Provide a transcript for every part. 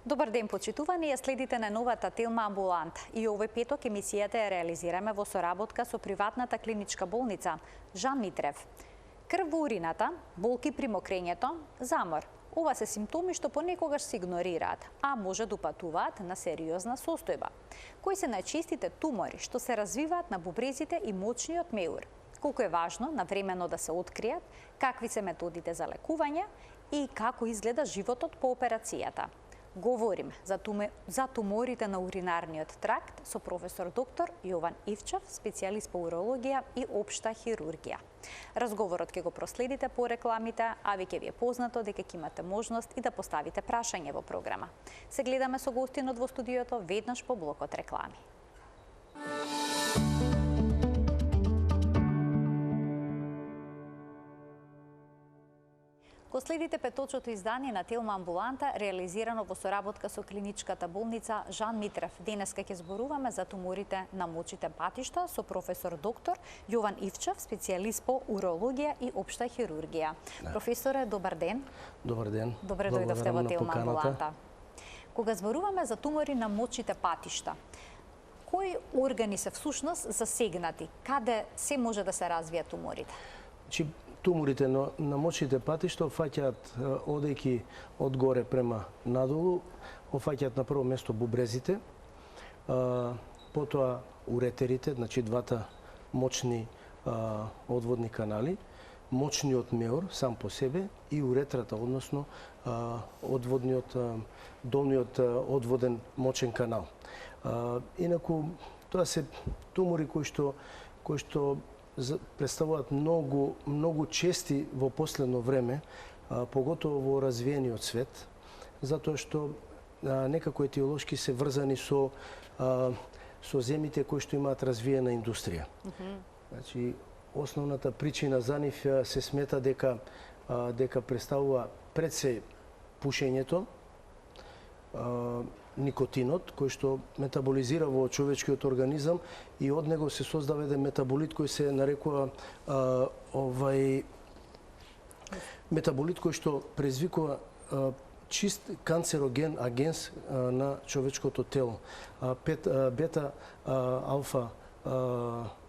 Добар ден, почитувани, ја следите на новата Телма амбулант. И овој петок емисијата ја реализираме во соработка со приватната клиничка болница Жан Митрев. Крв во урината, болки при мокрењето, замор. Ова се симптоми што понекогаш се игнорираат, а може да упатуваат на сериозна состојба. Кои се најчестите тумори што се развиваат на бубрезите и мочниот меур? Колку е важно навремено да се откријат, какви се методите за лекување и како изгледа животот по операцијата. Говорим за туморите на уринарниот тракт со професор доктор Јован Ивчев, специјалист по урологија и општа хирургија. Разговорот ќе го проследите по рекламите, а ви ќе ви е познато дека ќе имате можност и да поставите прашање во програма. Се гледаме со гостинот во студиото веднаш по блокот реклами. Го следите петочното издание на Телма амбуланта, реализирано во соработка со клиничката болница Жан Митрев. Денеска ќе зборуваме за туморите на мочите патишта со професор доктор Јован Ивчев, специјалист по урологија и општа хирургија. Професоре, добар ден. Добар ден. Добре дојдовте во Телма амбуланта. Кога зборуваме за тумори на мочите патишта, кои органи се всушност засегнати? Каде се може да се развијат туморите? Туморите на мочните патишта офаќаат одејќи од горе према надолу, офаќаат на прво место бубрезите, потоа уретерите, значи двата мочни одводни канали, мочниот меур сам по себе и уретрата, односно долниот одводен мочен канал. Инаку тоа се тумори кои што представуваат многу чести во последно време, поготово во развиениот свет, затоа што некако етиолошки се врзани со земјите кои што имаат развиена индустрија. Значи, основната причина за нив се смета дека представува пред се пушењето, никотинот, кој што метаболизира во човечкиот организам и од него се создава еден метаболит кој се нарекува метаболит кој што предизвикува чист канцероген агенс на човечкото тело. Бета алфа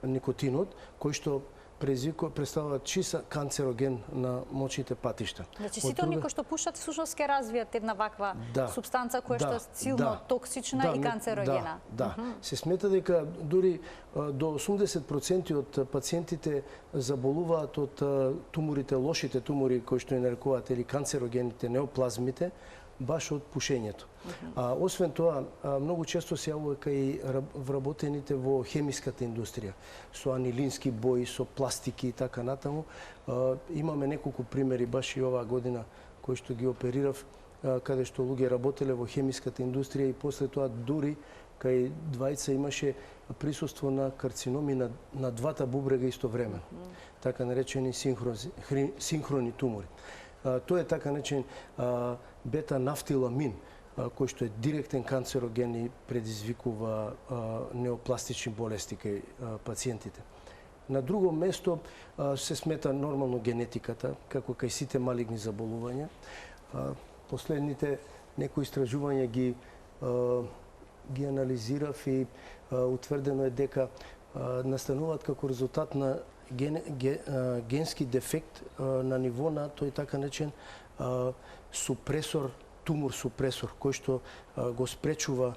никотинот, кој што представува чист канцероген на мочните патишта. Значи, сите оние кои што пушат всушност ќе развијат една ваква супстанца која што е силно токсична и канцерогена. Се смета дека дури до 80% од пациентите заболуваат од туморите, лошите тумори кои што ја нарекуваат или канцерогените, неоплазмите, баш од пушењето. Освен тоа, многу често се јавува кај вработените во хемиската индустрија, со анилински бои, со пластики и така натаму. Имаме неколку примери баш и оваа година кои што ги оперирав, каде што луѓе работеле во хемиската индустрија и после тоа дури кај двајца имаше присуство на карциноми на двата бубрега истовремено, така наречени синхрони тумори. Тоа е така наречен бета-нафтиламин, кој што е директен канцероген и предизвикува неопластични болести кај пациентите. На друго место се смета нормално генетиката, како кај сите малигни заболувања. Последните некои истражувања ги анализирав и утврдено е дека настануваат како резултат на генски дефект на ниво на тој така наречен супресор, тумор супресор, кој што го спречува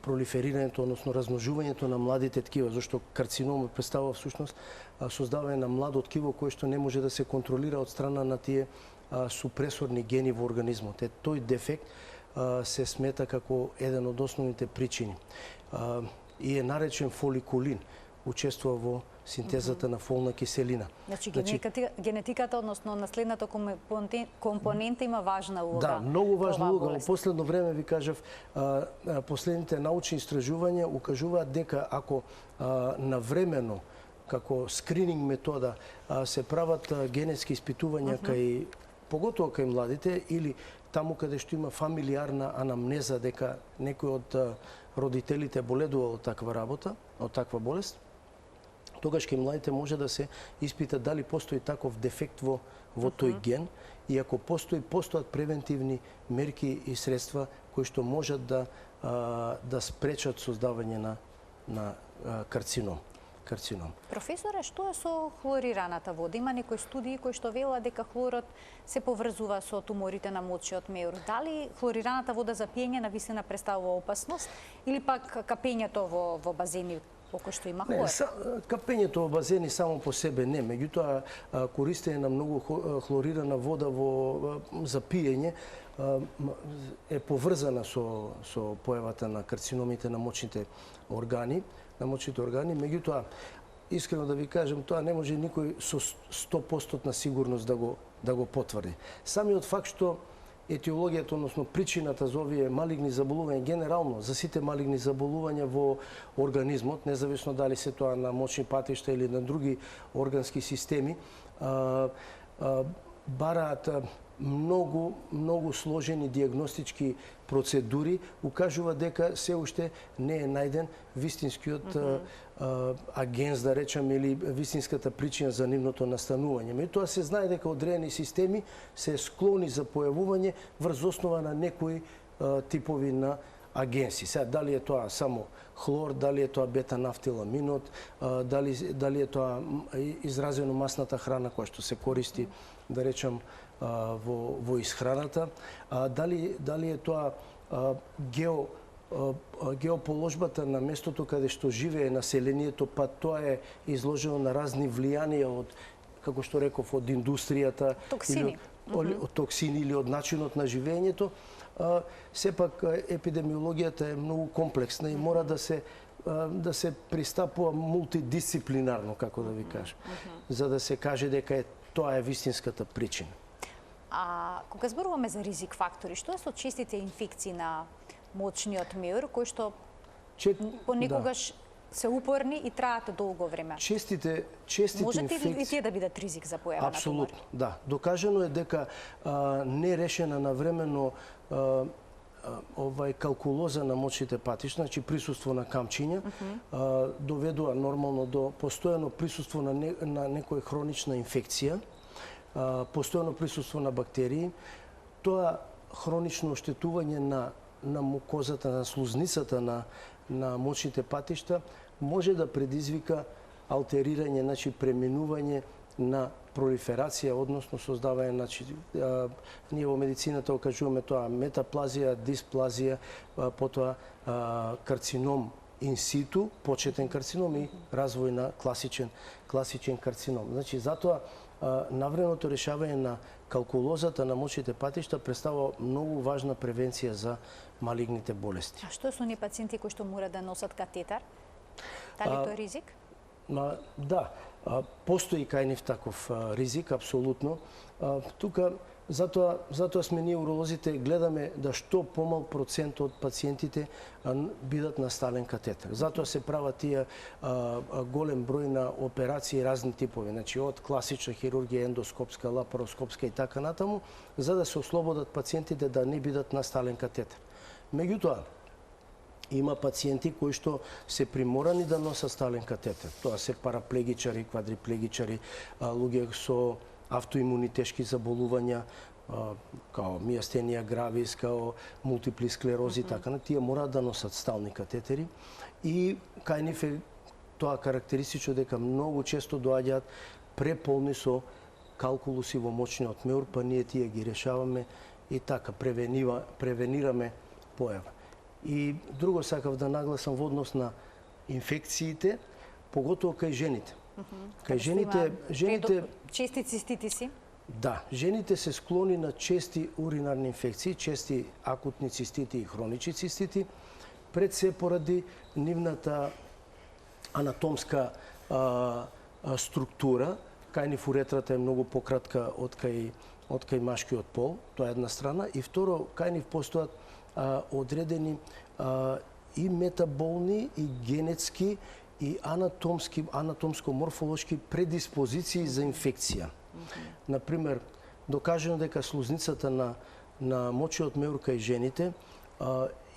пролиферирањето, односно размножувањето на младите ткива, зашто карциномот представува всушност создавање на младо ткиво кое што не може да се контролира од страна на тие супресорни гени во организмот. Тој дефект се смета како еден од основните причини и е наречен фоликулин, учествува во синтезата на фолна киселина. Значи, генетиката, односно наследната компонента има важна улога. Да, многу важна улога. Во последно време, ви кажав, последните научни истражувања укажуваат дека ако навремено, како скрининг метода, се прават генетски испитувања кај, поготово кај младите, или таму каде што има фамилиарна анамнеза дека некој од родителите боледува од таква работа, од таква болест, тогаш кај младите може да се испита дали постои таков дефект во тој ген и ако постојат превентивни мерки и средства кои што можат да спречат создавање на карцином. Професоре, што е со хлорираната вода? Има некои студии кои што велат дека хлорот се поврзува со туморите на мочниот меур. Дали хлорираната вода за пиење навистина представува опасност или пак капењето во базени околу што има хлор? Не, капењето во базени само по себе не, меѓутоа користење на многу хлорирана вода за пиење е поврзана со појавата на карциномите на мочните органи, меѓутоа искрено да ви кажам, тоа не може никој со 100% сигурност да го потврди. Самиот факт што етиологијата, односно причината за овие малигни заболувања, генерално за сите малигни заболувања во организмот, независно дали се тоа на мочни патишта или на други органски системи, бараат многу сложени диагностички процедури, укажува дека се уште не е најден вистинскиот агенс, да речам, или вистинската причина за нивното настанување. Меѓутоа се знае дека одредени системи се склони за појавување врз основа на некои типови на агенси. Сега, дали е тоа само хлор, дали е тоа бета-нафтиламинот, дали е тоа изразено масната храна која што се користи, да речам, во исхраната, дали е тоа геоположбата на местото каде што живее населението, па тоа е изложено на разни влијанија од, како што реков, од индустријата, од токсини или од начинот на живењето. Сепак епидемиологијата е многу комплексна и мора да се пристапува мултидисциплинарно, како да ви кажам, за да се каже дека тоа е вистинската причина. А кога зборуваме за ризик фактори, што е со честите инфекции на мочниот меур, кои што понекогаш се упорни и траат долго време? Честите можете инфекции... ли и тие да бидат ризик за појава на тумор? Апсолутно, да. Докажано е дека нерешена навремено калкулоза на мочните патишта, значи присуство на камчиња, доведува нормално до постојано присуство на некоја хронична инфекција, постојано присуство на бактерии. Тоа хронично оштетување на мукозата, на слузницата на мочните патишта може да предизвика алтерирање, значи преминување на пролиферација, односно создавање, значи, ние во медицината окажуваме тоа метаплазија, дисплазија, потоа карцином инситу, почетен карцином и развој на класичен карцином. Значи, затоа навременото решавање на калкулозата на мочните патишта представува многу важна превенција за малигните болести. А што е со оние пациенти кои што мора да носат катетар? Дали тоа е ризик? Да, постои кај нив таков ризик, апсолутно. Тука, затоа сме ние уролозите, гледаме да што помал процент од пациентите бидат на стален катетар. Затоа се прават тие голем број на операции, разни типови, значи од класична хирургија, ендоскопска, лапароскопска и така натаму, за да се ослободат пациентите да не бидат на стален катетар. Меѓутоа, има пациенти кои што се приморани да носат стален катетер. Тоа се параплегичари, квадриплегичари, луѓе со автоимуни тешки заболувања, као мијастенија гравис, као мултипли склерози, така на тие мораат да носат стални катетери и кај нив е тоа карактеристично дека многу често доаѓаат преполни со калкулуси во мочниот меур, па ние тие ги решаваме и така превенираме појава. И друго сакав да нагласам во однос на инфекциите, поготово кај жените. Кај жените чести циститиси? Да, жените се склони на чести уринарни инфекции, чести акутни цистити и хронични цистити, пред се поради нивната анатомска структура. Кај нив уретрата е многу пократка од кај машкиот пол, тоа е една страна, и второ, кај нив постојат одредени и метаболни, и генетски, и анатомско-морфолошки предиспозиции за инфекција. Например, докажено дека слузницата на мочниот меур кај жените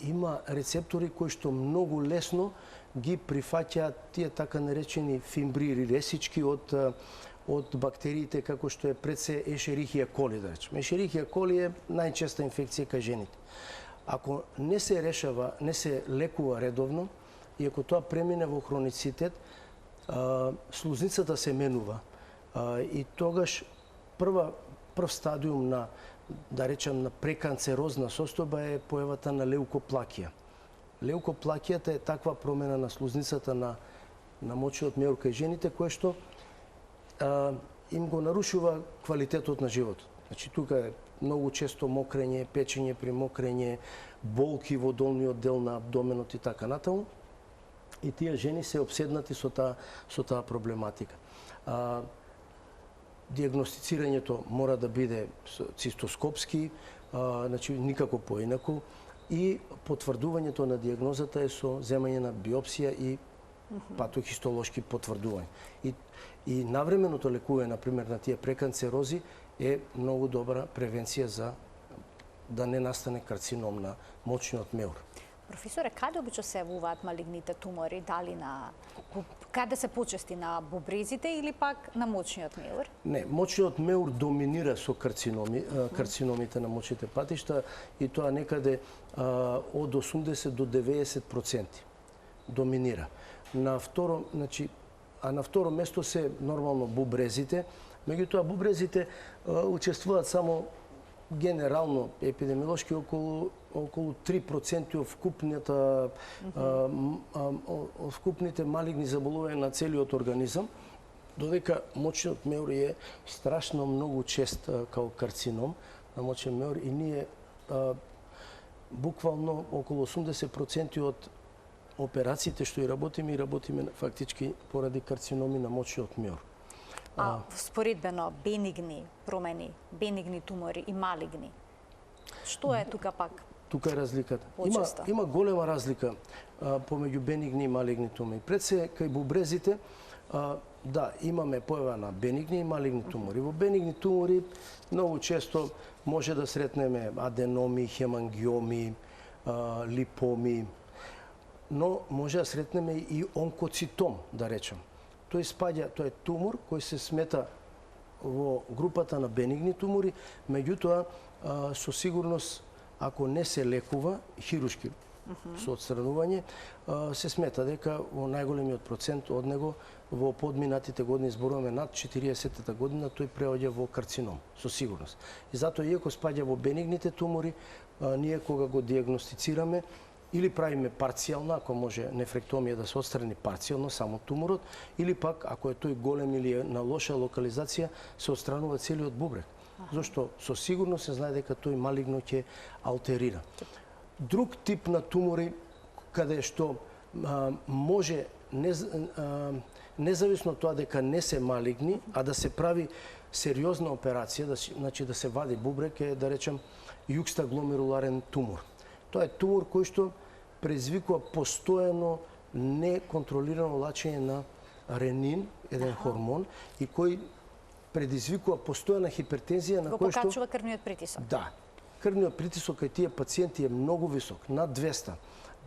има рецептори кои што многу лесно ги прифаќаат тие така наречени фимбрири, ресички од бактериите како што е пред се Ешерихија коли, да речеме. Ешерихија коли е најчеста инфекција кај жените. Ако не се решава, не се лекува редовно и ако тоа премине во хроницитет, слузницата се менува. И тогаш прв стадиум на, да речем, на преканцерозна состојба е појавата на леукоплакија. Леукоплакијата е таква промена на слузницата на мочниот меур кај жените, кој што им го нарушува квалитетот на животот. Значи, тука е многу често мокрење, печење при мокрење, болки во долниот дел на абдоменот и така натаму. И тие жени се обседнати со таа проблематика. Диагностицирањето мора да биде цистоскопски, значи никако поинаку, и потврдувањето на диагнозата е со земање на биопсија и патохистолошки потврдувања. И навременото лекување, например, на тие преканцерози е многу добра превенција за да не настане карцином на мочниот меур. Професоре, каде обично се јавуваат малигните тумори? Дали каде се почести, на бубрезите или пак на мочниот меур? Не, мочниот меур доминира со карциномите на мочните патишта и тоа некаде од 80 до 90% доминира. На второ место се нормално бубрезите, меѓутоа бубрезите учествуваат само генерално епидемиолошки околу 3% од вкупните малигни заболувања на целиот организам, додека мочниот меур е страшно многу чест као карцином на мочен меур и ние буквално околу 80% од операциите што и работиме фактички поради карциноми на мочниот меур. Споредбено бенигни промени, бенигни тумори и малигни. Што е тука пак? Тука е разликата. Почесто. Има голема разлика помеѓу бенигни и малигни тумори. Пред се кај бубрезите, да, имаме појава на бенигни и малигни тумори. Во бенигни тумори многу често може да сретнеме аденоми, хемангиоми, липоми, но може да сретнеме и онкоцитом, да речем. Тој е тумор кој се смета во групата на бенигни тумори, меѓутоа со сигурност ако не се лекува хируршки со отстранување, се смета дека во најголемиот процент од него во подминатите години, зборуваме над 40-та година, тој преоѓа во карцином, со сигурност. И затоа, иако спаѓа во бенигните тумори, ние кога го диагностицираме, или правиме парцијално, ако може нефректомија да се отстрани парцијално само туморот, или пак, ако е тој голем или е на лоша локализација, се отстранува целиот бубрек. Зошто со сигурност се знае дека тој малигно ќе алтерира. Друг тип на тумори, каде што може, независно тоа дека не се малигни, а да се прави сериозна операција, значи да се вади бубрек, е, да речем, јукстагломеруларен тумор. Тоа е тумор кој што предизвикува постојано неконтролирано лачење на ренин, еден хормон, и кој предизвикува постојана хипертензија на кој што... Го покачува крвниот притисок. Да. Крвниот притисок кај тие пациенти е многу висок, над 200.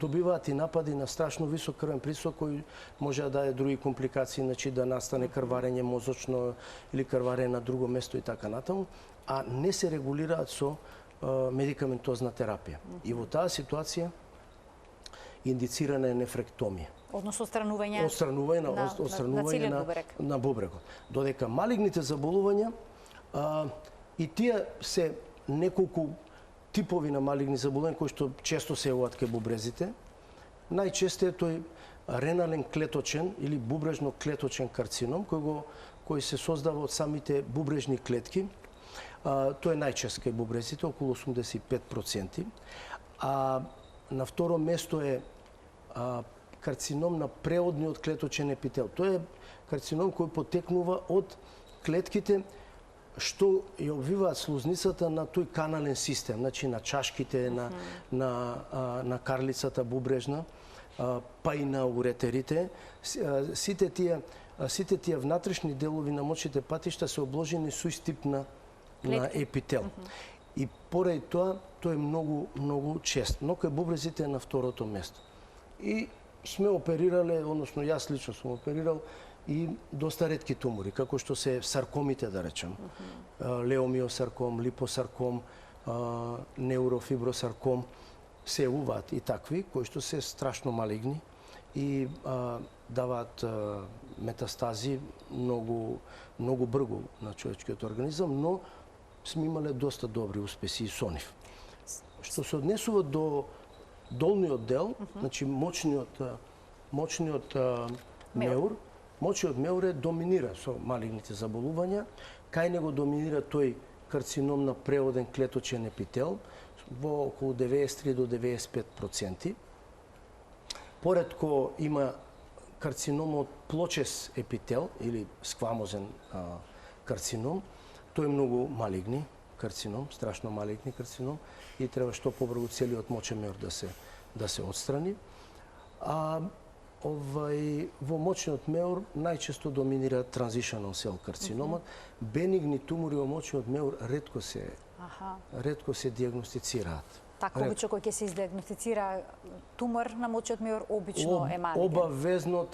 Добиваат и напади на страшно висок крвен притисок кој може да даде други компликации, значи да настане крварење мозочно или крварење на друго место и така натаму, а не се регулираат со медикаментозна терапија. И во таа ситуација индицирана е нефректомија. Односно отстранување на бубрекот. Додека малигните заболувања и тие се неколку типови на малигни заболувања кои што често се јавуваат кај бубрезите. Најчесто е тој ренален клеточен или бубрежно клеточен карцином кој се создава од самите бубрежни клетки. Тоа е најчест кај бубрезите, околу 85%. А на второ место е карцином на преодниот клеточен епител. Тоа е карцином кој потекнува од клетките што ја обвиваат слузницата на тој канален систем, значи на чашките, на карлицата бубрежна, па и на уретерите. Сите тие внатрешни делови на мочните патишта се обложени со ист тип на епител. И поради тоа, тој е многу чест. Но кај бубрезите е на второто место. И сме оперирале, односно јас лично сум оперирал и доста ретки тумори, како што се саркомите, да речем. Леомиосарком, липосарком, неурофибросарком. се јавуваат и такви кои што се страшно малигни и даваат метастази многу брзо на човечкиот организам, но сме имале доста добри успеси и со нив. Што се однесува до долниот дел, значи мочниот меур, мочниот меур доминира со малигните заболувања. Кај него доминира тој карцином на преводен клеточен епител во околу 93 до 95%. Поредко има карцином од плочес епител или сквамозен карцином. Тој е многу малигни карцином, страшно малигни карцином и треба што побрзо целиот мочен меур да се отстрани. Во мочниот меур најчесто доминира транзишнал сел карциномот. Бенигни тумори во мочниот меур ретко се диагностицираат. Така, обично кој ќе се издиагностицира тумор на мочниот меур, обично е малиген. Обавезно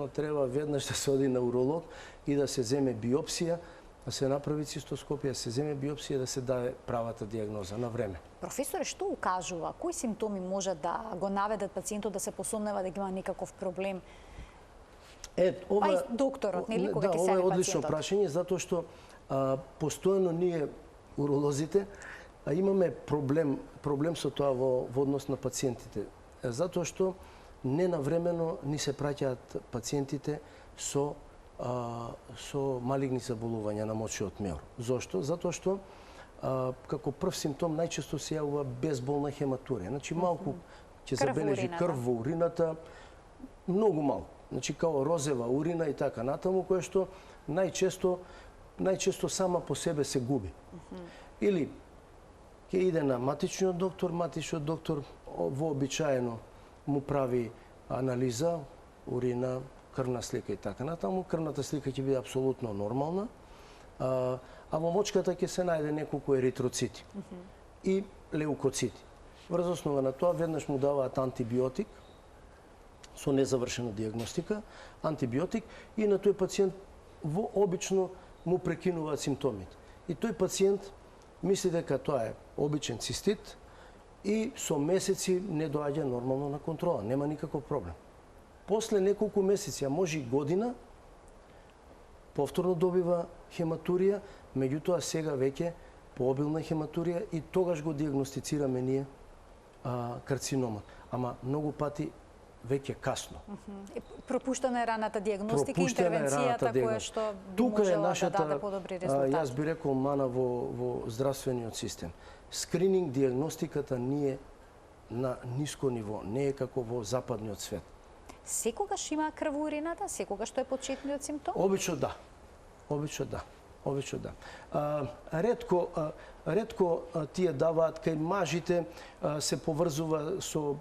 треба веднаш да се оди на уролог и да се земе биопсија, да се направи цистоскопија, да се земе биопсија, да се даде правата диагноза на време. Професоре, што укажува? Кои симптоми може да го наведат пациентот да се посомнева да има некаков проблем? Па и докторот, нели, кога ќе се јави пациентот? Ова е одлично прашање, затоа што постојано ние, уролозите, имаме проблем со тоа во однос на пациентите. Затоа што ненавремено ни се праќаат пациентите со малигни заболувања на мочниот меур. Зошто? Затоа што како прв симптом најчесто се јавува безболна хематурија. Значи малку ќе забележи крв во урината, многу малку. Значи као розева урина и така натаму, која што најчесто сама по себе се губи. Или ќе иде на матичниот доктор вообичаено му прави анализа, урина, крвна слика и така натаму. Крвната слика ќе биде апсолутно нормална, а во мочката ќе се најде неколку еритроцити и леукоцити. Врз основа на тоа веднаш му даваат антибиотик со незавршена диагностика, антибиотик, и на тој пациент обично му прекинуваат симптомите. И тој пациент мисли дека тоа е обичен цистит и со месеци не доаѓа нормално на контрола, нема никаков проблем. После неколку месеци, а може и година, повторно добива хематурија, меѓутоа сега веќе пообилна хематурија и тогаш го диагностицираме ние карциномот. Ама многу пати веќе касно. Пропуштена е раната диагностика и интервенцијата која што би можела да даде подобри резултати. Јас би рекол мана во здравствениот систем. Скрининг диагностиката ни е на ниско ниво, не е како во западниот свет. Секогаш има крв во урината? Секогаш тоа е почетниот симптом? Обично да. Ретко тие даваат кај мажите, се поврзува со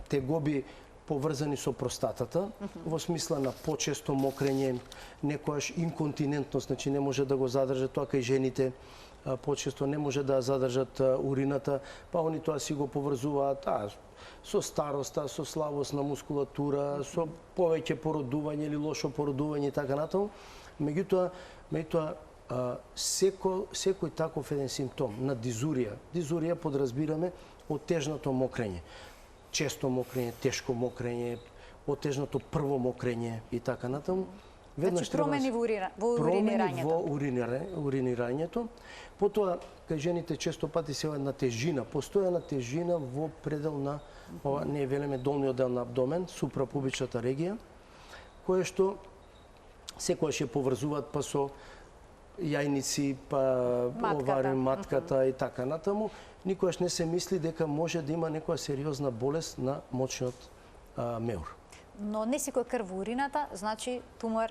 тегоби поврзани со простатата, во смисла на почесто мокрење, некојаш инконтинентност, значи не може да го задржат тоа кај жените, почесто не може да задржат урината, па они тоа си го поврзуваат со староста, со слабост на мускулатура, со повеќе породување или лошо породување и така натаму. Меѓутоа секој таков еден симптом на дизурија подразбираме отежнато мокрење. Често мокрење, тешко мокрење, отежнато прво мокрење и така натаму. Значи промени во уринирањето. Потоа, кај жените често пати се на тежина, постојана тежина во предел на, не велеме долниот дел на абдомен, супрапубичната регија, кое што секојаш ја поврзуваат па со јајници, па оварен матката и така натаму. Никогаш не се мисли дека може да има некоја сериозна болест на мочниот меур. Но не секој крв во урината, значи тумор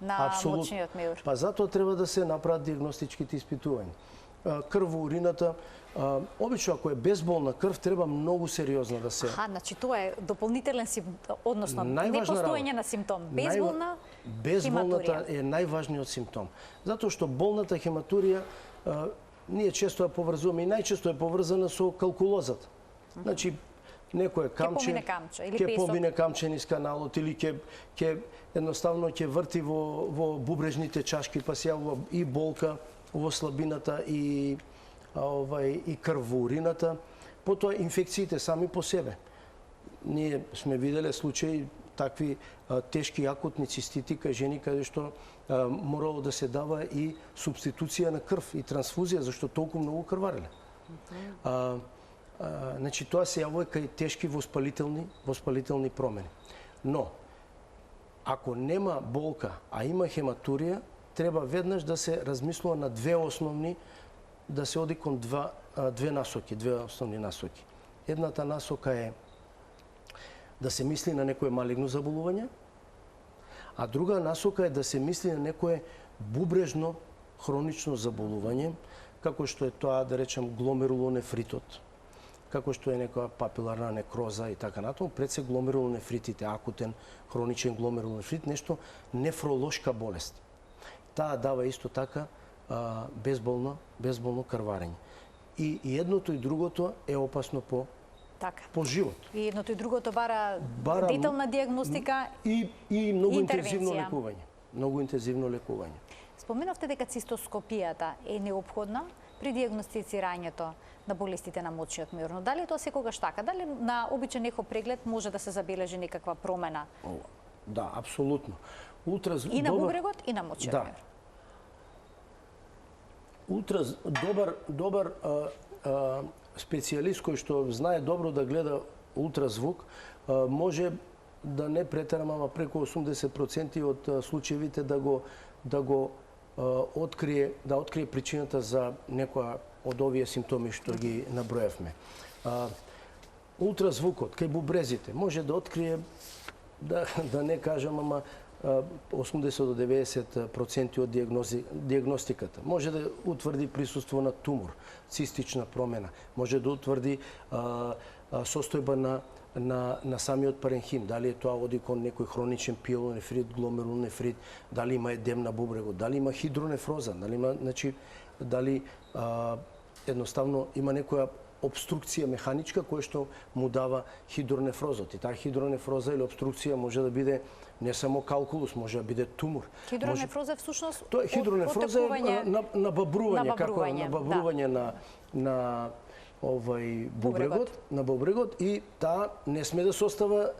на мочниот меур. Па затоа треба да се направат диагностичките испитувања. Крв во урината, обично ако е безболна крв, треба многу сериозно да се... Значи тоа е дополнителен симптом, односно непостоење на симптом. Безболната е најважниот симптом. Затоа што болната хематурија ние често ја поврзуваме и најчесто е поврзана со калкулозата. Значи, некој камче, ќе помине камче низ каналот или ќе едноставно ќе врти во бубрежните чашки, па се јавува и болка во слабината и крв во урината. Потоа инфекциите сами по себе. Ние сме виделе случаи такви тешки акутни цистити кај жени каде што морало да се дава и субституција на крв и трансфузија зашто толку многу крвареле. Значи тоа се јавува кај тешки воспалителни промени. Но ако нема болка, а има хематурија, треба веднаш да се размислува на две основни, да се оди кон две насоки, две основни насоки. Едната насока е да се мисли на некое малигно заболување, а друга насока е да се мисли на некое бубрежно хронично заболување, како што е тоа, да речем, гломерулонефритот, како што е некоја папиларна некроза и така натаму, пред се гломерулонефритите, акутен, хроничен гломерулонефрит, нешто нефролошка болест. Таа дава исто така безболно крварење. И едното и другото е опасно по живот. И едното и другото бара детална диагностика и многу интензивно лекување. Многу интензивно лекување. Споменавте дека цистоскопијата е неопходна при диагностицирањето на болестите на мочниот меур. Но дали е тоа секогаш така? Дали на обичен ехо преглед може да се забележи некаква промена? Да, апсолутно. И на бубрегот и на мочниот меур. Добар специјалист кој што знае добро да гледа ултразвук, може да не претерам, ама преку 80% од случаевите да открие причината за некоја од овие симптоми што ги наброевме. Ултразвукот кај бубрезите може да открие, да не кажам, ама 80 до 90% од диагностиката. Може да утврди присуство на тумор, цистична промена, може да утврди состојба на самиот паренхим, дали е тоа оди кон некој хроничен пиелонефрит, гломерулонефрит, дали има едем на бубрегот, дали има хидронефроза, дали едноставно има некоја обструкција механичка која што му дава хидронефрозот. И таа хидронефроза или обструкција може да биде не само калкулус, може да биде тумор. Хидронефроза всушност хидронефроза е набабрување на бубрегот и таа не сме да се остава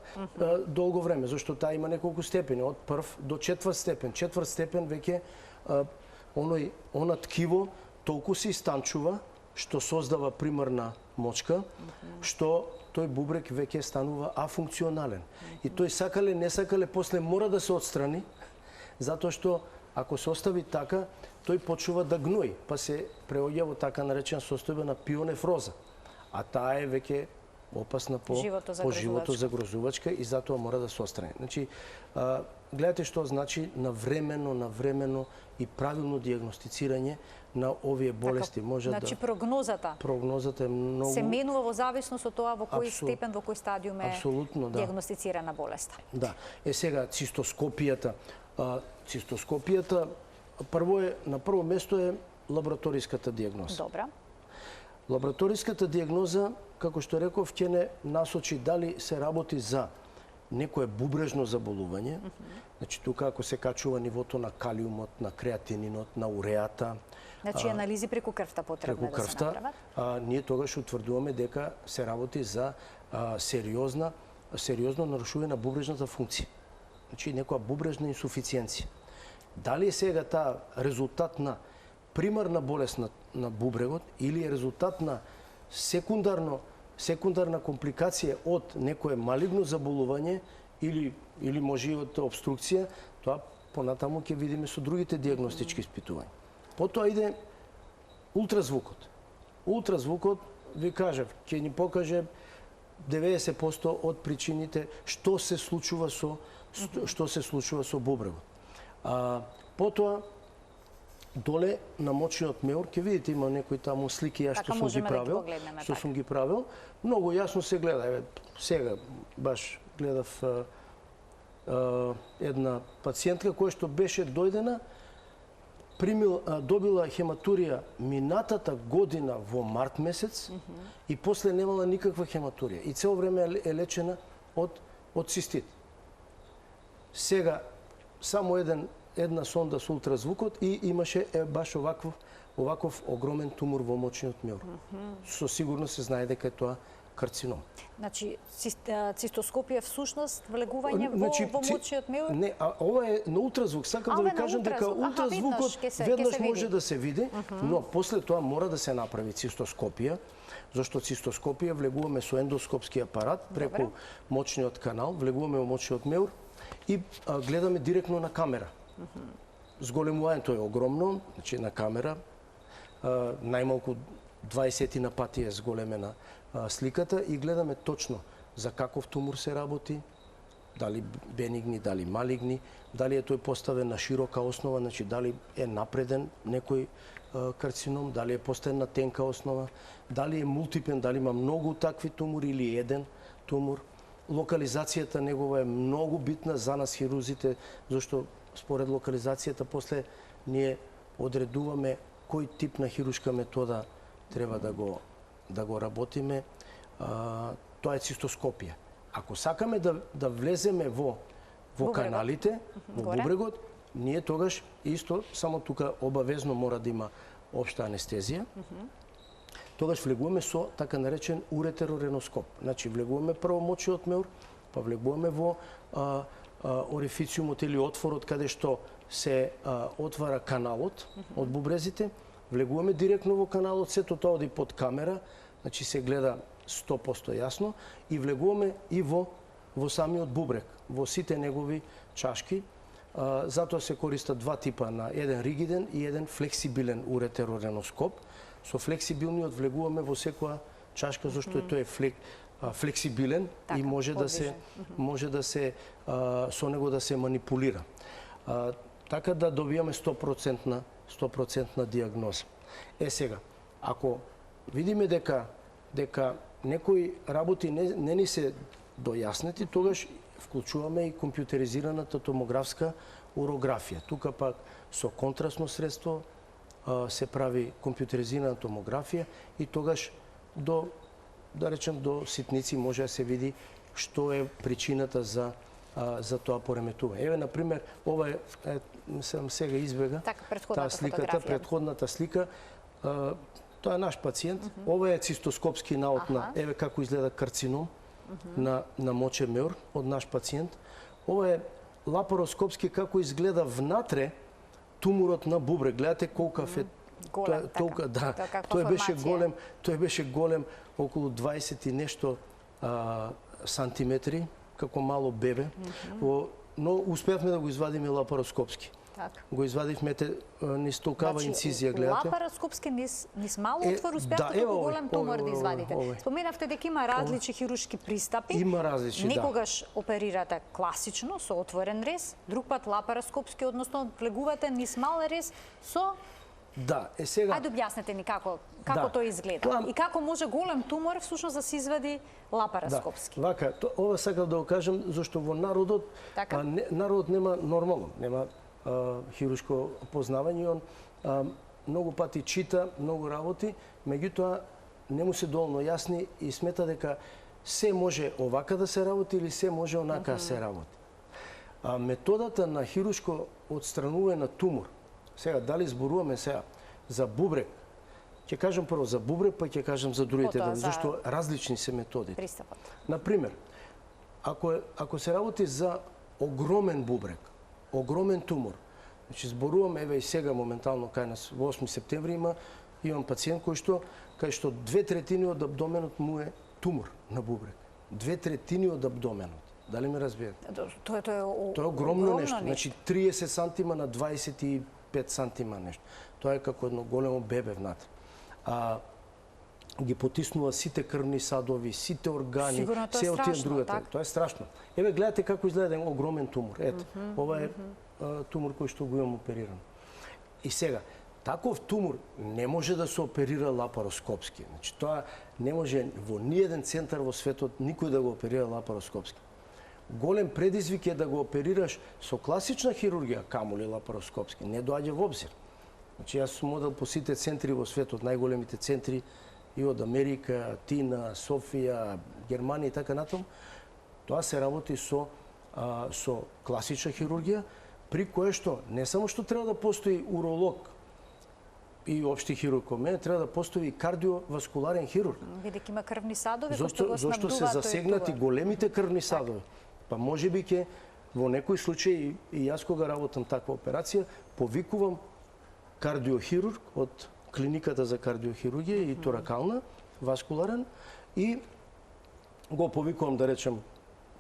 долго време, зашто таа има неколку степени, од прв до четврт степен. Четврт степен веќе она ткиво толку се истанчува што создава примарна мочка, што тој бубрек веќе станува афункционален. И тој сакале, не сакале, после мора да се отстрани, затоа што ако се остави така, тој почнува да гнои, па се преоѓа во така наречена состојба на пионефроза. А таа е веќе опасна по живото загрозувачка и затоа мора да се отстрани. Значи, гледате што значи навремено и правилно диагностицирање на овие болести. Значи прогнозата е многу се менува во зависност од тоа во кој степен, во кој стадиум е диагностицирана болеста. Да. Сега цистоскопијата. Цистоскопијата на прво место е лабораториската диагноза. Добра. Лабораториската диагноза, како што реков, ќе не насочи дали се работи за некое бубрежно заболување. Значи тука ако се качува нивото на калиумот, на креатининот, на уреата, значи анализи преку крвта потребно да се направат. Ние тогаш утврдуваме дека се работи за сериозно нарушување на бубрежната функција. Значи некоја бубрежна инсуфициенција. Дали е сега таа резултат на примарна болест на бубрегот или е резултат на секундарна компликација од некое малигно заболување или може и од обструкција, тоа понатаму ќе видиме со другите диагностички испитувања. Потоа иде ултразвукот. Ултразвукот, ви кажав, ќе ни покаже 90% од причините што се случува со бубрегот. Потоа доле на мочниот меур ќе видите има некои таму слики што сум ги правил. Многу јасно се гледа. Еве сега баш гледав една пациентка која што беше дојдена, добила хематурија минатата година во март месец и после немала никаква хематурија и цело време е лечена од цистит. Сега само една сонда со ултразвукот и имаше баш оваков огромен тумор во мочниот меур. Со сигурност се знае дека е тоа карцином. Значи, цистоскопија всушност влегување во мочниот меур? Не, а ова е на ултразвук. Сакам да ви кажам дека ултразвукот веднаш може да се види, но после тоа мора да се направи цистоскопија, зашто цистоскопија влегуваме со ендоскопски апарат преку мочниот канал, влегуваме во мочниот меур и гледаме директно на камера. Зголемувањето е огромно, значи на камера, најмалку 20 на пати е зголемена сликата и гледаме точно за каков тумор се работи, дали бенигни, дали малигни, дали е тој поставен на широка основа, значи дали е напреден некој карцином, дали е поставен на тенка основа, дали е мултипен, дали има многу такви тумори или еден тумор. Локализацијата негова е многу битна за нас хирурзите, зашто според локализацијата после ние одредуваме кој тип на хируршка метода треба да го работиме. Тоа е цистоскопија. Ако сакаме да влеземе во каналите, во бубрегот, ние тогаш исто, само тука обавезно мора да има општа анестезија, тогаш влегуваме со така наречен уретерореноскоп. Значи, влегуваме прво мочиот меур, па влегуваме во орифициумот или отворот каде што се отвара каналот од бубрезите, влегуваме директно во каналот, сето тоа оди под камера, значи се гледа 100% јасно, и влегуваме и во самиот бубрег, во сите негови чашки. Затоа се користат два типа, на еден ригиден и еден флексибилен уретерореноскоп. Со флексибилниот влегуваме во секоја чашка, зашто тој е флексибилен и може да се со него да се манипулира. Така да добијаме 100% диагноза. Сега, ако видиме дека некои работи не ни се дојаснети, тогаш вклучуваме и компјутеризираната томографска урографија. Тука пак со контрасно средство се прави компјутеризирана томографија и тогаш да речем до ситници може да се види што е причината за тоа пореметување. Еве, например, ова е сега избега таа сликата, претходната слика. Тоа е наш пациент. Ова е цистоскопски наот на еве како изгледа карцином на мочен меур од наш пациент. Ова е лапароскопски како изгледа внатре туморот на бубрег. Гледате колкав е толка, да. Тој беше голем околу 20 и нешто сантиметри, како мало бебе. Но успеавме да го извадиме лапароскопски. Го извадивме низ толкава инцизија, гледате. Лапароскопски низ мало отвор успеавте толку голем тумор да извадите. Споменавте дека има различни хируршки пристапи. Има различни, да. Некогаш оперирате класично со отворен рез, друг пат лапароскопски, односно влегувате низ мал рез со... Да, сега... Ајде објаснете ни како тој изгледа. И како може голем тумор всушност да се извади лапароскопски. Да, вака, ова сакав да го кажам, зашто во народот, народот нема нормално, нема хируршко познавање, он многу пати чита, многу работи, меѓутоа не му се доволно јасни и смета дека се може овака да се работи или се може онака да се работи. Методата на хируршко отстранување на тумор, сега дали зборуваме сега за бубрек, ќе кажам прво за бубрек, па ќе кажам за другите, зашто различни се методите. Пристапот. Например, ако се работи за огромен бубрек, огромен тумор. Значи зборувам, еве и сега моментално кај нас во 8 септември имам пациент кај што 2/3 од абдоменот му е тумор на бубрек. 2/3 од абдоменот. Дали ме разбирате? Тоа е огромно нешто. Значи 30 сантима на 25 сантима нешто. Тоа е како едно големо бебе внатре. Ги потиснува сите крвни садови, сите органи, се од тие другата. Тоа е страшно. Еве гледате како изгледа еден огромен тумор. Ето, ова е тумор кој што го имам опериран. И сега, таков тумор не може да се оперира лапароскопски. Значи тоа не може во ниеден центар во светот никој да го оперира лапароскопски. Голем предизвик е да го оперираш со класична хирургија, камоли лапароскопски. Не доаѓа во обзир. Значи јас сум одел по сите центри во светот, најголемите центри и од Америка, Атина, Софија, Германија и така натаму. Тоа се работи со класична хирургија, при кое што не само што треба да постои уролог и општи хирург кон мене, треба да постои кардиоваскуларен хирург. Бидејќи има крвни садови кои што Зошто го се снабдуваат засегнати големите крвни садови? Па можеби ќе во некој случај и јас кога работам таква операција, повикувам кардиохирург од клиниката за кардиохирургија и торакална, васкуларен, и го повикувам, да речем,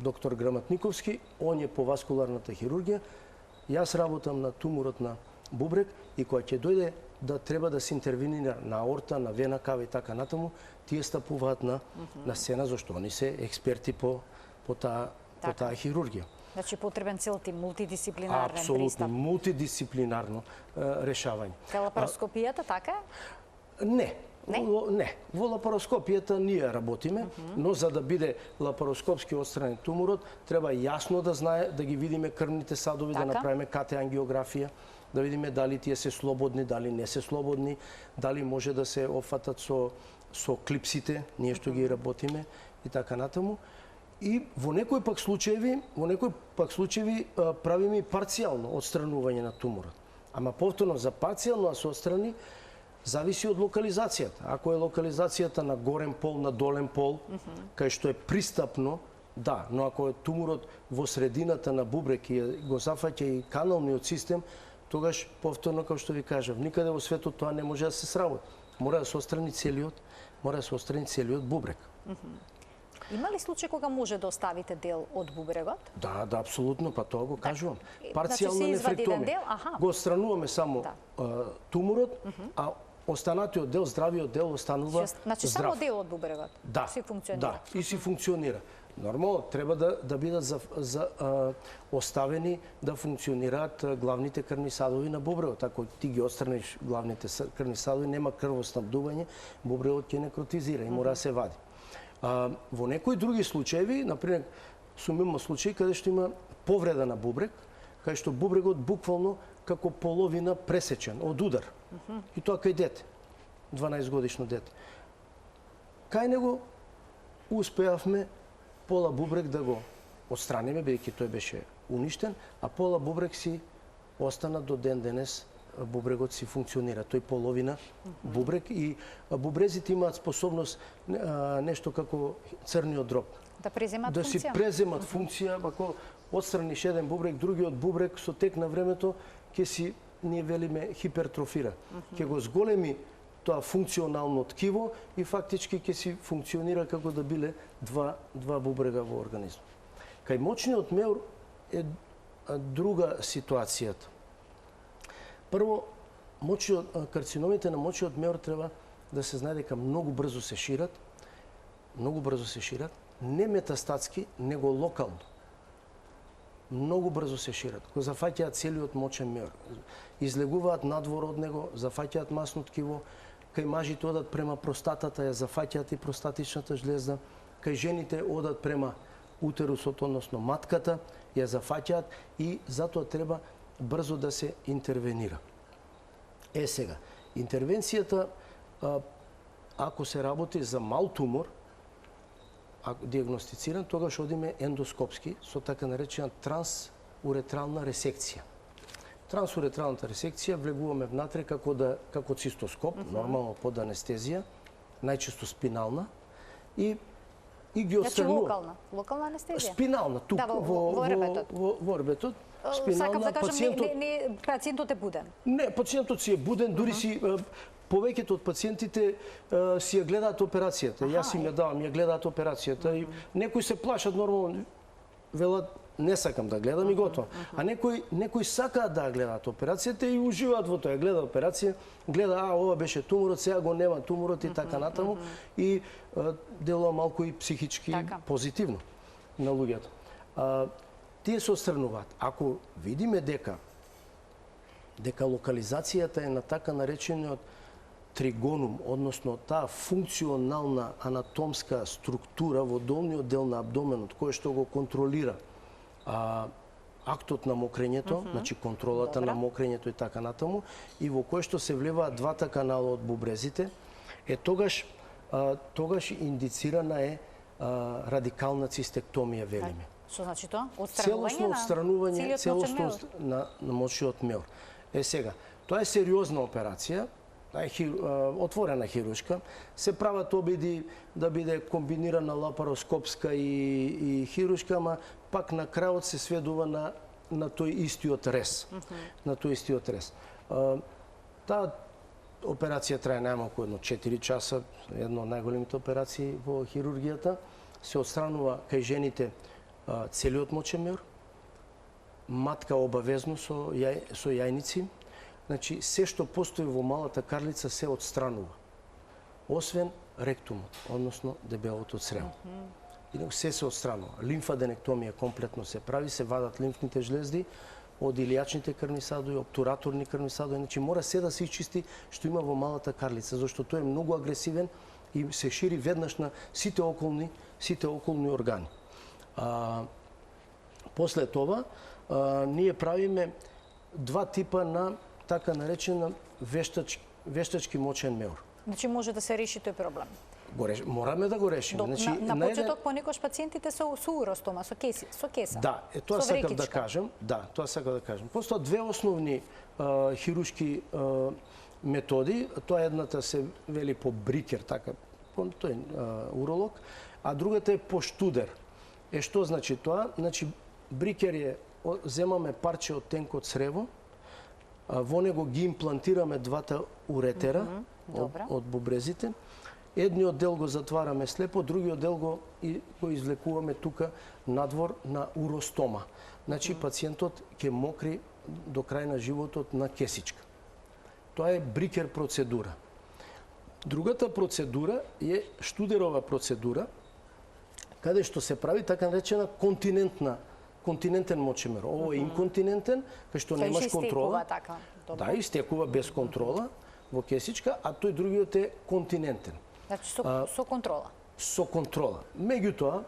доктор Граматниковски, он е по васкуларната хирургија, јас работам на туморот на бубрек и кога ќе дојде да треба да се интервенира на аорта, на вена кава и така натаму, тие стапуваат на сцена, зашто они се експерти по таа хирургија. Значи потребен цел тим, мултидисциплинарен пристап. Апсолутно, мултидисциплинарно решавање. Лапароскопијата така е? Не. Не. Во лапароскопијата ние работиме, но за да биде лапароскопски отстранен туморот, треба јасно да знае, да ги видиме крвните садови, да направиме КТ ангиографија, да видиме дали тие се слободни, дали не се слободни, дали може да се опфатат со клипсите, ние што ги работиме и така натаму. И во некои пак случаеви правиме и парцијално отстранување на туморот. Ама повторно за парцијално да се отстрани зависи од локализацијата. Ако е локализацијата на горен пол, на долен пол, кај што е пристапно, да, но ако е туморот во средината на бубрек и го зафаќа и каналниот систем, тогаш повторно, како што ви кажав, никаде во светот тоа не може да се сработи. Мора да се отстрани целиот бубрек. Има ли случај кога може да оставите дел од бубрегот? Да, апсолутно, па тоа го кажувам. Значи Парцијално нефректомија. Го Го отстрануваме само туморот, а останатиот дел, здравиот дел останува здрав. Значи само дел од бубрегот си функционира? Да, и си функционира. Нормално, треба да бидат оставени да функционираат главните крвни садови на бубрегот. Ако ти ги отстраниш главните крвни садови, нема крвоснабдување, бубрегот ќе некротизира и мора да се вади. Во некои други случаи, например, сум имал случаи каде што има повреда на бубрек, каде што бубрегот буквално како половина пресечен од удар. И тоа кај дете, 12 годишно дете. Кај него успеавме пола бубрек да го отстраниме, бидејќи тој беше уништен, а пола бубрек си остана до ден денес, бубрегот си функционира. Тој половина бубрек и бубрезите имаат способност нешто како црниот дроб. Да преземат функција. Да си преземат функција, ако отстраниш еден бубрек, другиот бубрек со тек на времето ќе си, ние велиме, хипертрофира. Ќе го зголеми тоа функционално ткиво и фактички ќе си функционира како да биле два бубрега во организмот. Кај мочниот меур е друга ситуацијата. Прво, карциномите на мочниот меур треба да се знае дека многу брзо се шират, не метастатски, него локално. Многу брзо се шират. Го зафаќаат целиот мочен меур. Излегуваат надвор од него, зафаќаат масно ткиво, кај мажите одат према простатата, ја зафаќаат и простатичната жлезда, кај жените одат према утерусот, односно матката, ја зафаќаат и затоа треба брзо да се интервенира. Сега, интервенцијата, ако се работи за мал тумор, ако диагностициран, тогаш одиме ендоскопски со така наречена трансуретрална ресекција. Трансуретралната ресекција влегуваме внатре како цистоскоп, нормално под анестезија, најчесто спинална, и ги отстранува. Локална анестезија? Спинална, тук во ребетот. Сакам да кажам, пациентот е буден. Не, пациентот си е буден, дури си повеќето од пациентите си ја гледаат операцијата. Јас им ја давам, ја гледаат операцијата и некои се плашат нормално, велат не сакам да гледам и готово. А некои сакаат да гледаат операцијата и уживаат во тоа. Гледа операција, гледа, ова беше туморот, сега го нема туморот и така натаму и делува малку и психички позитивно на луѓето. Тие се отстрануваат. Ако видиме дека локализацијата е на така наречениот тригонум, односно таа функционална анатомска структура во долниот дел на абдоменот, кој што го контролира актот на мокрењето, значи контролата на мокрењето и така натаму, и во кој што се влеваат двата канала од бубрезите, тогаш индицирана е радикална цистектомија, велиме. Што значи тоа? Целосно отстранување на мочниот меур. Сега, тоа е сериозна операција, отворена хируршка, се прават обиди да биде комбинирана лапароскопска и хируршка, ама пак на крајот се сведува на тој истиот рез. На тој истиот рез. Таа операција трае најмалку едно 4 часа, една од најголемите операции во хирургијата. Се отстранува кај жените целиот мочен меур, матка обавезно со јајници. Значи, се што постои во малата карлица се отстранува. Освен ректумот, односно дебелото црево. Се отстранува. Лимфаденектомија комплетно се прави, се вадат лимфните жлезди од илијачните крвни садови, обтураторни крвни садови. Значи, мора се да се исчисти што има во малата карлица, зашто тој е многу агресивен и се шири веднаш на сите околни органи. После това, ние правиме два типа на така наречена вештачки мочен меур. Значи може да се реши тој проблем. Мораме да го решиме. Значи, на почеток понекогаш пациентите со уростома, со кеса. Да, тоа сакав да кажам. Да, тоа сакав да кажам. Постојат две основни хируршки методи. Тоа едната се вели по брикер, така, тој е уролог, а другата е по штудер. Што значи тоа? Значи, брикер е, земаме парче од тенкот црево, во него ги имплантираме двата уретера од бубрезите. Едниот дел го затвараме слепо, другиот дел го извлекуваме тука надвор на уростома. Значи пациентот ќе мокри до крај на животот на кесичка. Тоа е брикер процедура. Другата процедура е штудерова процедура, каде што се прави така наречена континентен мочемер. Ово е инконтинентен, кај што немаш контрола. Да, истекува без контрола во кесичка, а тој другиот е континентен. Значи со контрола. Со контрола. Меѓутоа,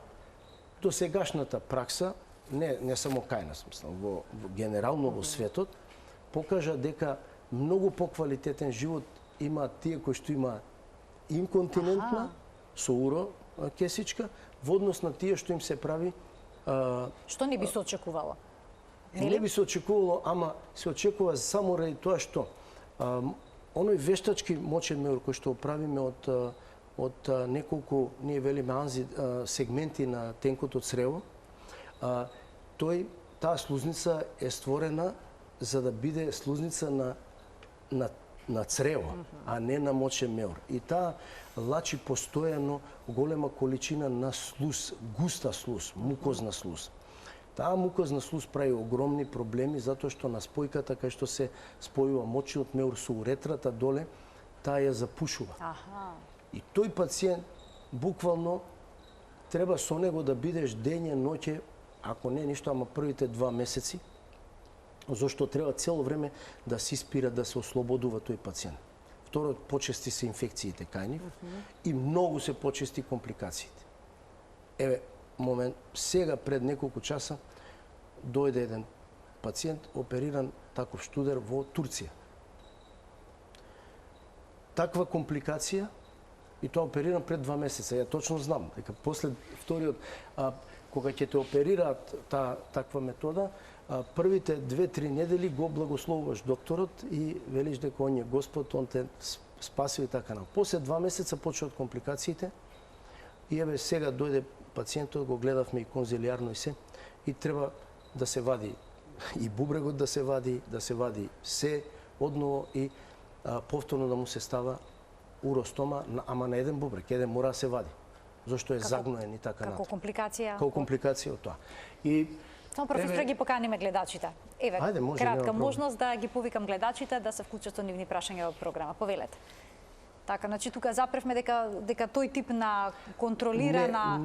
досегашната пракса, не само кај нас, мислам, генерално во светот, покажа дека многу поквалитетен живот има тие кои што има инконтинентна со уро кесичка, во однос на тие што им се прави што не би се очекувало? Не би се очекувало, ама се очекува само ради тоа што оној вештачки мочен меур кој што правиме од неколку, ние велиме анзи, сегменти на тенкото црево, таа слузница е створена за да биде слузница на црево, а не на мочен меур. И таа лачи постојано голема количина на слуз, густа слуз, мукозна слуз. Таа мукозна слуз прави огромни проблеми затоа што на спојката кај што се спојува мочниот меур со уретрата доле, таа ја запушува. И тој пациент буквално треба со него да бидеш дење, ноќе, ако не ништо, ама првите 2 месеци, зашто треба цело време да се испира, да се ослободува тој пациент. Второ, почести се инфекциите кај нив и многу се почести компликациите. Еве, момент, сега пред неколку часа дојде еден пациент опериран таков штудер во Турција. Таква компликација и тоа опериран пред 2 месеца. Ја точно знам дека после вториот, кога ќе те оперираат таква метода, првите 2-3 недели го благословуваш докторот и велиш дека он е Господ, он те спасил и така на. После 2 месеца почнуваат компликациите и еве сега дојде пациентот, го гледавме и конзилиарно и се, и треба да се вади и бубрегот да се вади се одново и повторно да му се става уростома, ама на еден бубрег, еден мора да се вади, зашто е загноен и така како компликација. Како компликација од тоа. И само професор ги поканиме гледачите. Еве, кратка можност да ги повикам гледачите да се вклучат со нивни прашања во програма. Повелете. Така, значи тука запревме дека тој тип на контролирана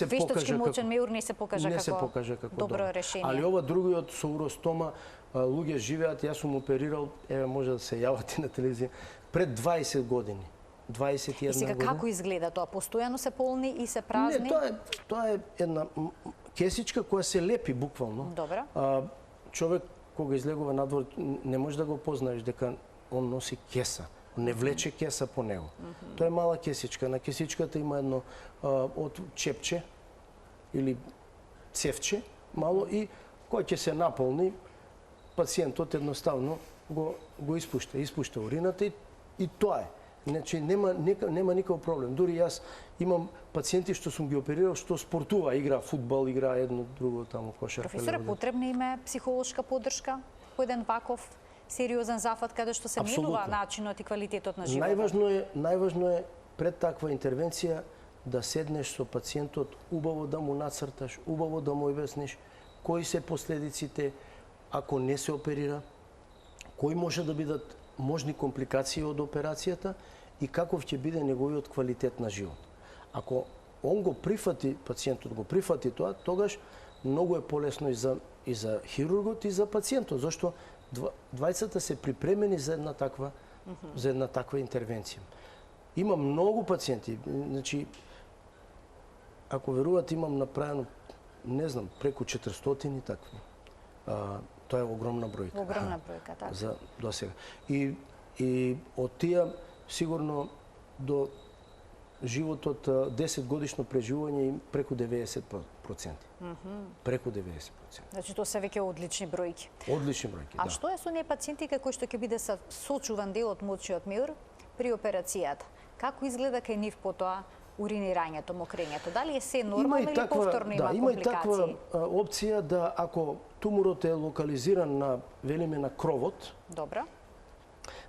вештачки мочен меур не се покажа како добро решение. Али ова другиот со уростома, луѓе живеат, јас сум оперирал, еве може да се јавате на телевизија, пред 20 години. 21 години. И сега како изгледа тоа? Постојано се полни и се празни? Не, тоа е една кесичка која се лепи буквално. Добро. Човек кога излегува надвор не може да го познаеш дека он носи кеса. Не влече кеса по него. Тоа е мала кесичка. На кесичката има едно од чепче или цевче мало и кој ќе се наполни, пациентот едноставно го испушта урината и тоа е. Значи нема никаков проблем. Дури јас имам пациенти што сум ги оперирал што спортува, игра фудбал, игра едно друго таму кошарка. Професоре, потребна им е психолошка поддршка по еден ваков сериозен зафат каде што се менува начинот и квалитетот на животот? Најважно е пред таква интервенција да седнеш со пациентот, убаво да му нацрташ, убаво да му објасниш кои се последиците ако не се оперира, кои може да бидат можни компликации од операцијата и каков ќе биде неговиот квалитет на живот. Ако он го прифати, пациентот го прифати тоа, тогаш многу е полесно и за хирургот и за пациентот, зашто двајцата се припремени за една таква интервенција. Има многу пациенти, значи ако верувате имам направено не знам преку 400 такви. Тоа е огромна бројка. Огромна бројка, така. За досега. И од тие сигурно до животот 10 годишно преживување им преку 90%. Преку 90%. Значи тоа се веќе одлични бројки. Одлични бројки, да. А што е со оние пациенти кои што ќе биде сочуван дел од мочниот меур при операцијата? Како изгледа кај нив потоа уринирањето, мокрењето? Дали е се нормално или повторно има компликации? Има и таква опција да ако туморот е локализиран на, велиме, на кровот, добро,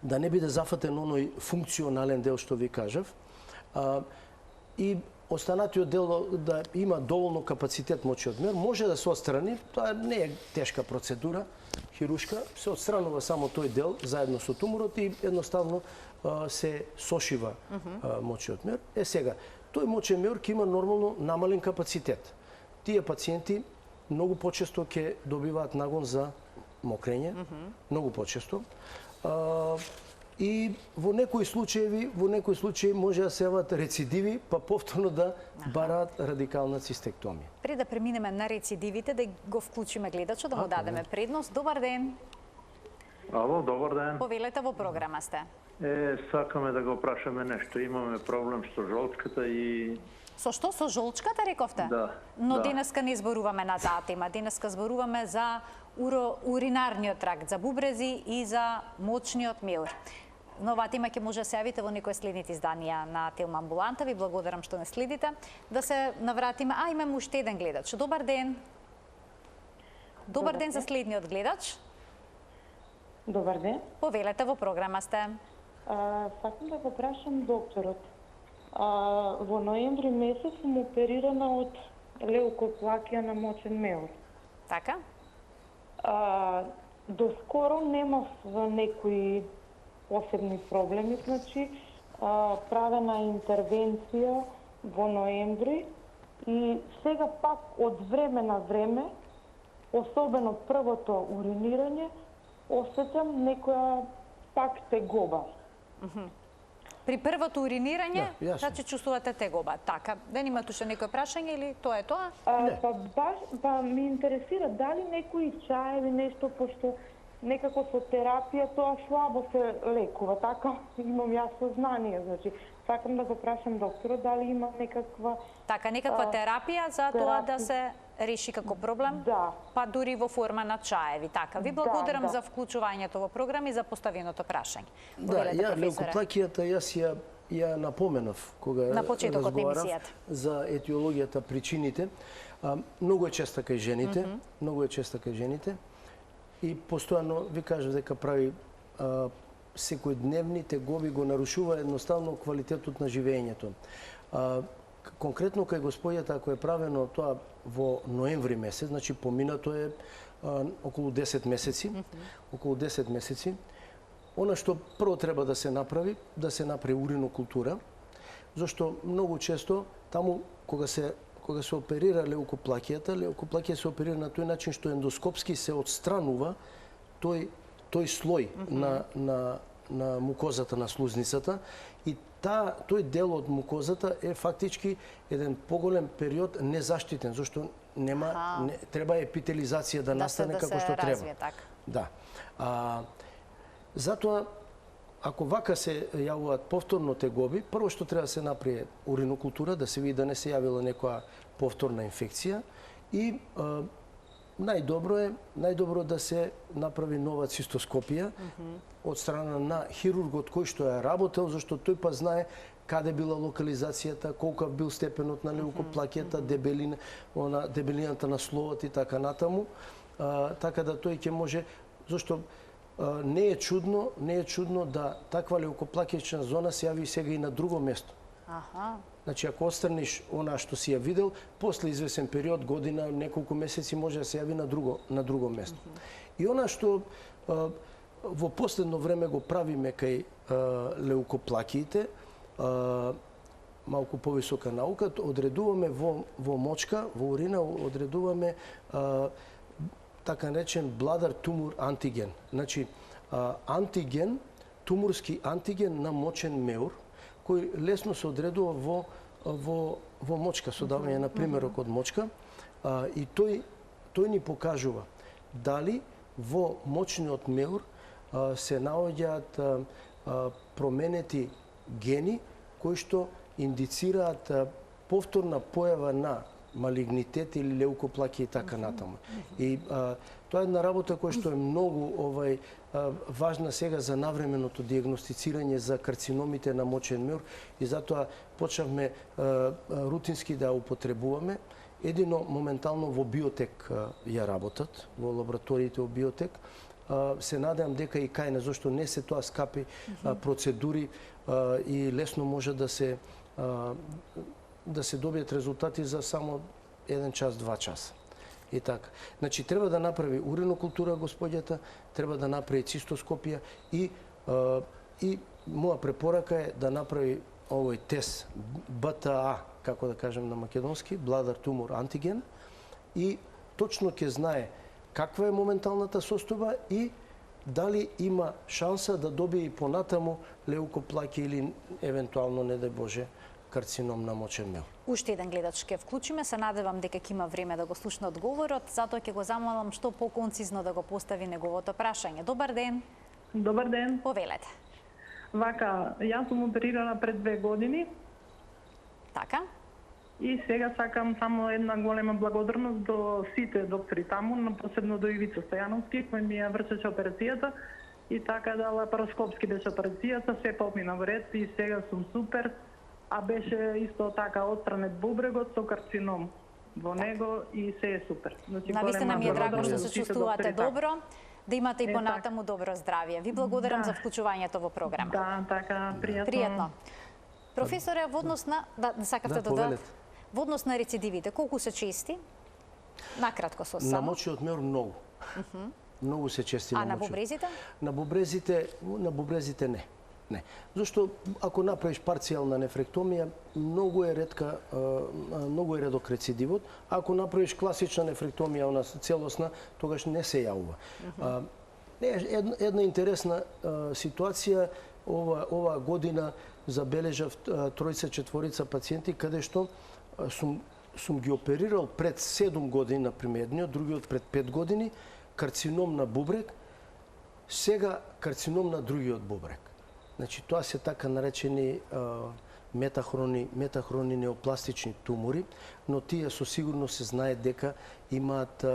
да не биде зафатен оној функционален дел што ви кажав, и останатиот дел да има доволно капацитет мочниот меур, може да се отстрани, тоа не е тешка процедура, хирушка, се отстранува само тој дел заедно со туморот и едноставно се сошива мочниот меур. Сега, тој мочен меур ќе има нормално намален капацитет. Тие пациенти многу почесто ќе добиваат нагон за мокрење, многу почесто. И во некои случаи може да се јават рецидиви, па повторно да бараат радикална цистектомија. Пред да преминеме на рецидивите, да го вклучиме гледачот, да му дадеме предност. Добар ден. Ало, добар ден. Повелете, во програма сте. Сакаме да го прашаме нешто. Имаме проблем со жолчката и... Со што? Со жолчката, рековте? Да. Но денеска не зборуваме на таа тема. Денеска зборуваме за уринарниот тракт, за бубрези и за мочниот меур. Но оваа тема ќе може да се јавите во некои следните изданија на Телма амбуланта. Ви благодарам што не следите. Да се навратиме. Имаме уште еден гледач. Добар ден. Добар ден за следниот гледач. Добар ден. Повелете, во програма сте. Сакам да го прашам докторот. Во ноември месец сум оперирана од леукоплакија на мочен меур. Така? Доскоро немав некои посебни проблеми, значи правена интервенција во ноември и сега пак од време на време, особено првото уринирање, осеќам некоја пак тегоба. При првото уринирање, Да, значи чувствувате тегоба. Така, да нема туше некој прашање или тоа е тоа? Па ми интересира дали некои чаеви, нешто, пошто некако со терапија тоа слабо се лекува, така имам јас сознание, значи сакам да го прашам докторот дали има некаква терапија за тоа да се реши како проблем, да, па дури во форма на чаеви. Така, ви благодарам за вклучувањето во програма и за поставеното прашање. Да, леукоплакијата јас ја напоменав кога разговарав за етиологијата, причините. Многу е честа кај жените, и постојано ви кажав дека прави секојдневни тегоби, го нарушува едноставно квалитетот на живењето. Конкретно кај господјата, ако е правено тоа во ноември месец, значи поминато е околу 10 месеци, она што прво треба да се направи уринокултура, зашто многу често таму кога се оперира леукоплакија се оперира на тој начин што ендоскопски се отстранува тој слој на мукозата на слузницата и тој дел од мукозата е фактички еден поголем период незаштитен, зашто треба епителизација да настане како што треба. Да. Затоа, ако вака се јавуваат повторно тегоби, прво што треба да се направи уринокултура, да се види да не се јавила некоја повторна инфекција и најдобро да се направи нова цистоскопија од страна на хирургот кој што е работел, зашто тој па знае каде била локализацијата, колку бил степенот на леукоплакијата, дебелината на словот и така натаму. Така да тој ќе може, зашто не е чудно да таква леукоплакијачна зона се јави сега и на друго место. Значи, ако отстраниш она што си ја видел, после извесен период, година, неколку месеци може да се јави на друго место. И она што во последно време го правиме кај леукоплакиите, малку повисока наука, одредуваме во мочка, во урина, одредуваме така наречен бладар тумор антиген. Значи, антиген, туморски антиген на мочен меур, кој лесно се одредува во мочка, со давање на примерок од мочка, и тој ни покажува дали во мочниот меур се наоѓаат променети гени кои што индицираат повторна појава на малигнитет или леукоплакија и така натаму. И тоа е една работа која што е многу важна сега за навременото диагностицирање за карциномите на мочен меур и затоа почнавме рутински да ја употребуваме. Едино моментално во биотек ја работат, во лабораториите во биотек. Се надевам дека и кај не, зашто не се тоа скапи процедури и лесно може да се добијат резултати за само 1 час, 2 часа. И така. Значи, треба да направи уринокултура господјата, треба да направи цистоскопија и моја препорака е да направи овој тест БТА, како да кажем на македонски, бладар тумор антиген, и точно ќе знае каква е моменталната состојба и дали има шанса да добие и понатаму леукоплакија или евентуално, не дај Боже, карцином на мочен меур. Уште еден гледач ќе вклучиме, се надевам дека ќе има време да го слушне одговорот, затоа ќе го замолам што поконцизно да го постави неговото прашање. Добар ден. Добар ден. Повелете. Вака, јас сум оперирана пред 2 години. Така. И сега сакам само една голема благодарност до сите доктори таму, посебно до Ивица Стојановски, кој ми ја вршеше операцијата. И така да лапароскопски беше операцијата, се помина во ред и сега сум супер. А беше исто така отстранет бубрегот со карцином во него и се е супер. Значи, навистина ми е драго што се чувствувате добро, да имате и понатаму добро здравје. Ви благодарам за вклучувањето во програма. Да, така, пријатно. Пријатно. Професоре, во однос на сакавте да во однос на рецидивите, колку се чести? Накратко со само. На мочниот меур многу. Многу се чести на мочниот. А на бубрезите? На бубрезите не. Не. Зашто ако направиш парцијална нефректомија, многу е редок рецидивот. Ако направиш класична нефректомија, она целосна, тогаш не се јавува. Една интересна ситуација, ова година забележав 3-4 пациенти каде што сум ги оперирал пред 7 години, например, едниот, другиот пред 5 години, карцином на бубрек, сега карцином на другиот бубрек. Значи, тоа се така наречени метахрони неопластични тумори, но тие со сигурност се знае дека имаат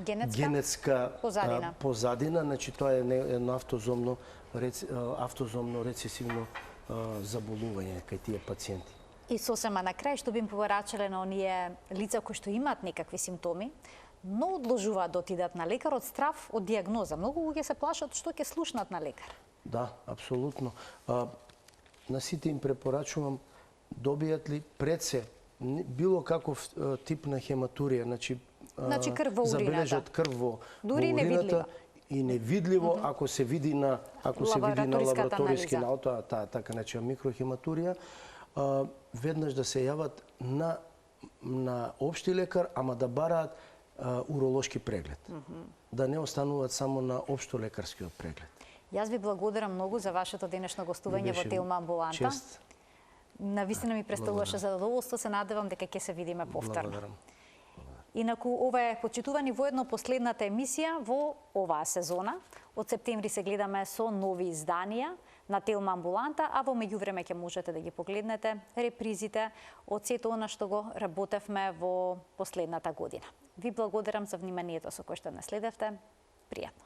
генетска позадина, значи тоа е едно автозомно рецесивно заболување кај тие пациенти. И сосема на крај, што би им поврачале на оние лица кои што имаат некакви симптоми, но одложуваат да отидат на лекар од страв од диагноза. Многу луѓе се плашат што ќе слушнат на лекар. Да, апсолутно. На сите им препорачувам, добијат ли пред се било каков тип на хематурија, значи крв во урината. Забележат крв во урината и невидливо, ако се види на лабораториски анализ, така наречена микрохематурија, веднаш да се јават на општи лекар, ама да бараат уролошки преглед. Да не остануваат само на општо лекарскиот преглед. Јас ви благодарам многу за вашето денешно гостување во Телма амбуланта. Чест. Навистина ми представуваше задоволство, се надевам дека ќе се видиме повторно. Благодарам. Инаку, ова е, почитувани, воедно последната емисија во оваа сезона. Од септември се гледаме со нови изданија на Телма амбуланта, а во меѓувреме ќе можете да ги погледнете репризите од сето она што го работевме во последната година. Ви благодарам за вниманието со кое што наследевте. Пријатно.